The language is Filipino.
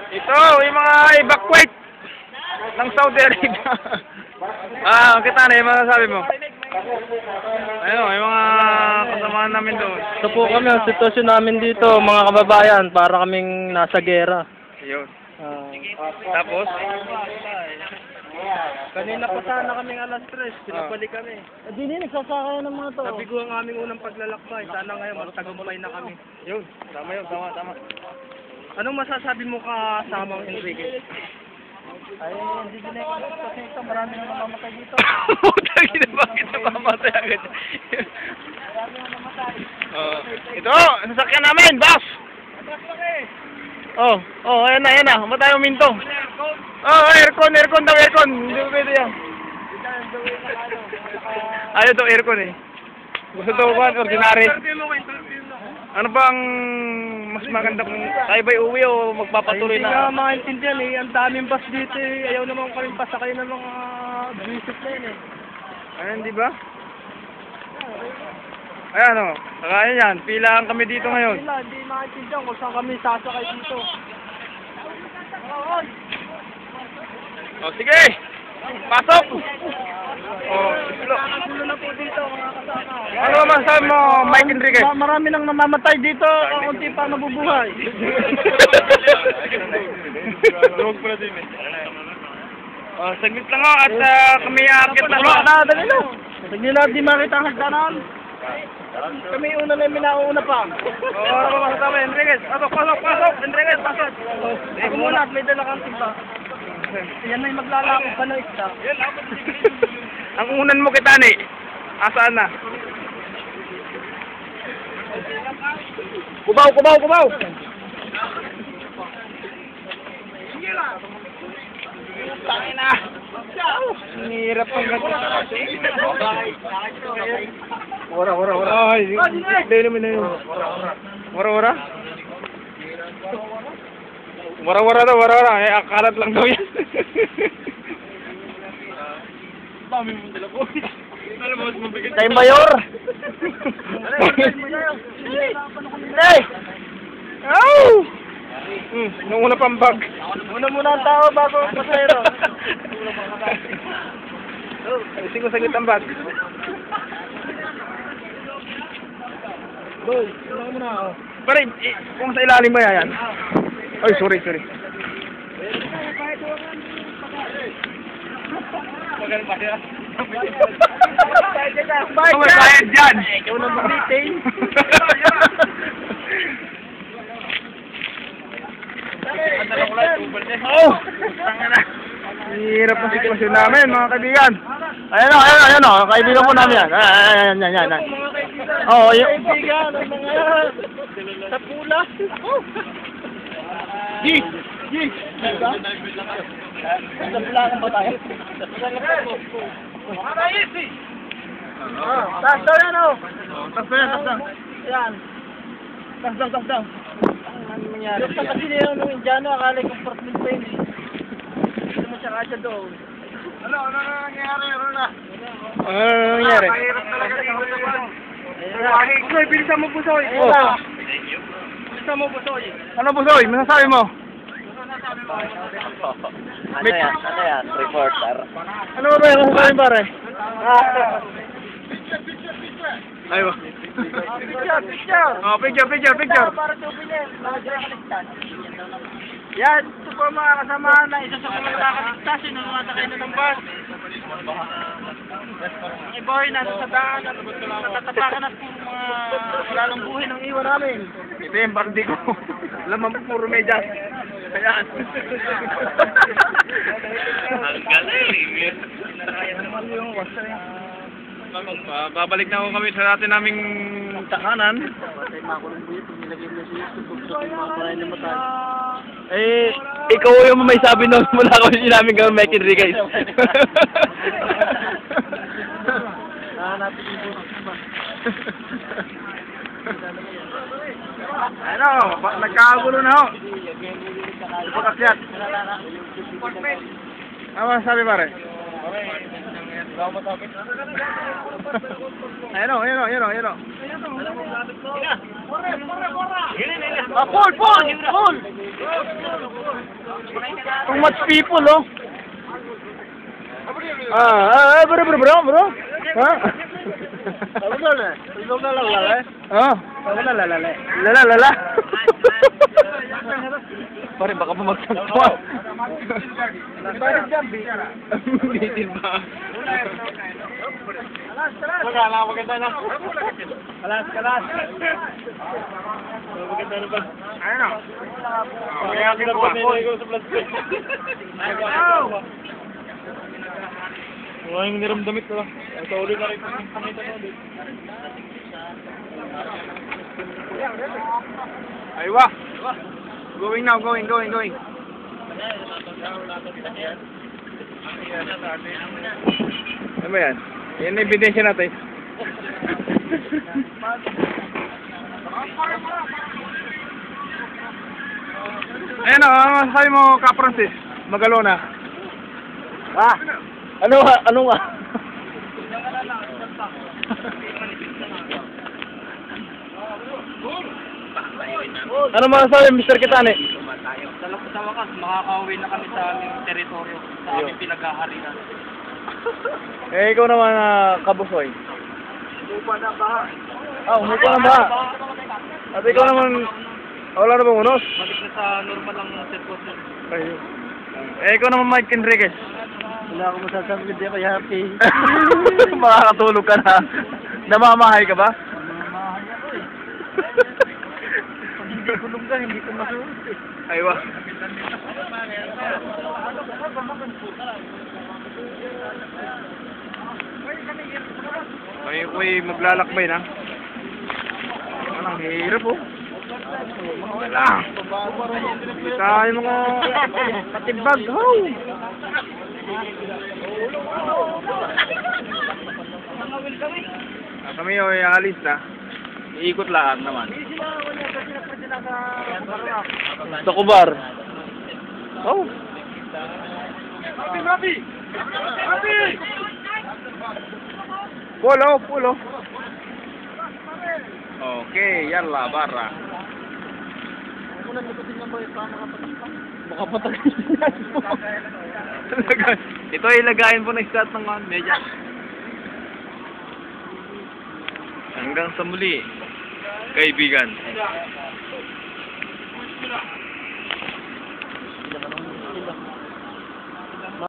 Ito, yung mga evacuate ng Saudi Arabia. Kita na, yung masasabi mo. Ayun, yung mga kasamahan namin doon. Ito po kami, ang sitwasyon namin dito, mga kababayan, para kaming nasa gera. Yun. Tapos? Kanina pa sana kaming alas 3, pinabalik kami. Hindi na, nagsasakaya ng mga to. Sabi ko ang aming unang paglalakbay, sana ngayon magtagumpay na kami. Yun, tama yun, tama. Anong masasabi mo kasamang Enrique? Ay, hindi din ako kasi ito, marami nang namamatay dito. Putang ina, bakit namamatay agad? Marami nang namamatay. Ito, sasakyan namin, boss! Ayan na, matay uminto. Aircon daw, aircon. Hindi ko pwede yan. Ayaw daw aircon eh. Gusto daw ba, ordinary. Ano ba ang mas maganda kung tayo ba'y uwi o magpapatuloy na? Hindi nga maintindihan eh. Ang daming bus dito eh. Ayaw naman kaming pasakay ng mga visit na yun eh. Ayan, di ba? Ayan o. Kaya yan. Pilaan kami dito ngayon. Hindi maintindihan kung saan kami sasakay dito. Sige! Pasok! Gulo na po dito mga kasama. Ano masasabi mo, Mike Enriquez? Marami nang namamatay dito. Kunti pa nabubuhay. Huwag pala din eh. Saglit lang ako at kami aakit na. Dali na. Hindi na di makita ang hagdanan. Kami una na minauna pa. Ano ba masasabi, Enriquez? Pasok! Enriquez, pasok! Ako muna at may dala kang timba. Yan na yung maglalakot pa ng isda. Ang unan mo kita ni. Asaan na? Kubaw! Tangin na! Ang hirap ang gato. Wara. Ay, hindi naman na yun. Wara? Wara daw. Akalat lang daw yan. Dami mong dala po. Alam mo, mas mabigat. Kay Mayor! Hey! Ow! Nung una pang bag. Una muna ang tao bago ang pasero. Ayusin ko saglit ang bag. Boy, wala mo na ako. Pare, kung sa ilalim ba yan? Ay, sorry. Bayad dyan! Ikaw na mag-meeting. Hirap ang sitwasyon namin, mga kaibigan. Ayan o, kaibigan po namin yan. Ayan. Oo, yung kaibigan, ang mga yan. Sa pula. Gis! Sa pula ka ba tayo? Taas daw yan o. Taas lang. Yan. Taas lang. Ano nangyari? Yung kasi niya ng Indiano, akala yung compartment pa yun eh. Hindi mo siya kasya doon. Ano nangyari? Ano nangyari? Mahirap talaga dito naman. Busoy, bilisan mo, Busoy. Bilisan mo, Busoy. Ano, Busoy? Masasabi mo? Ano yan? Reporter. Ano ba yung masasabi, pare? Aywa. Picture. Para tubigin. Yan, ito po mga kasamahan na isa sa mga nakakaligtas yung namamatay na ng bus. Ang iba ay nasa sa daan at natatapakan at mga wala ng buhay ng iwan namin. Ito yung bardi ko. Alam mo, puro medyas. Ayan. Ang galing. Babalik na ako kami sa natin naming tahanan. Ikaw yung may sabi nung mula ko yung namin gawin Mike Enriquez. Ano, nagkakagulo na ho. Pagkakyat. Ano sabi pare? Ayun o. Pull! Too much people, oh. Bro. Ha? Lala. Pare, baka pumagsantuan. Bitin ba? Maganda na. Kalas. Maganda na ba? Ayun o. Kaya kinabot sa plastic. Wala yung niramdamit ko. Ito ulit na rin kung pakita na ulit. Aywa! Going now, going. Ano ba yan? Yan na ebidensya natin. Ayan o, masasabi mo, Ka Francis, Magalona. Ano nga? Ano masasabi, Mr. Kitane? Sa wakas, makakauwi na kami sa aming teritoryo, sa aming pinaghaharian. Ikaw naman, Kabusoy. Umupa na ba? Umupa na ba? At ikaw naman, wala na bang unos? Balik na sa normal lang sitwasyon. Ayun. Ikaw naman, Mike Enriquez. Wala akong masasabi, hindi ako happy. Makakatulog ka na. Namamahay ka ba? Namamahay ako eh. Pag hindi tulog ka, hindi ko masunod eh. Aywa. May maglalakbay na. Ang hirap oh. Wala. Hindi tayo mga katibag. Kami ay alis na. Iikot lang naman. Sa Kubar. Happy! Pulo. Okay, yalla, barra. Ito ay lagayin po ng start ng media. Hanggang sa muli, kaibigan.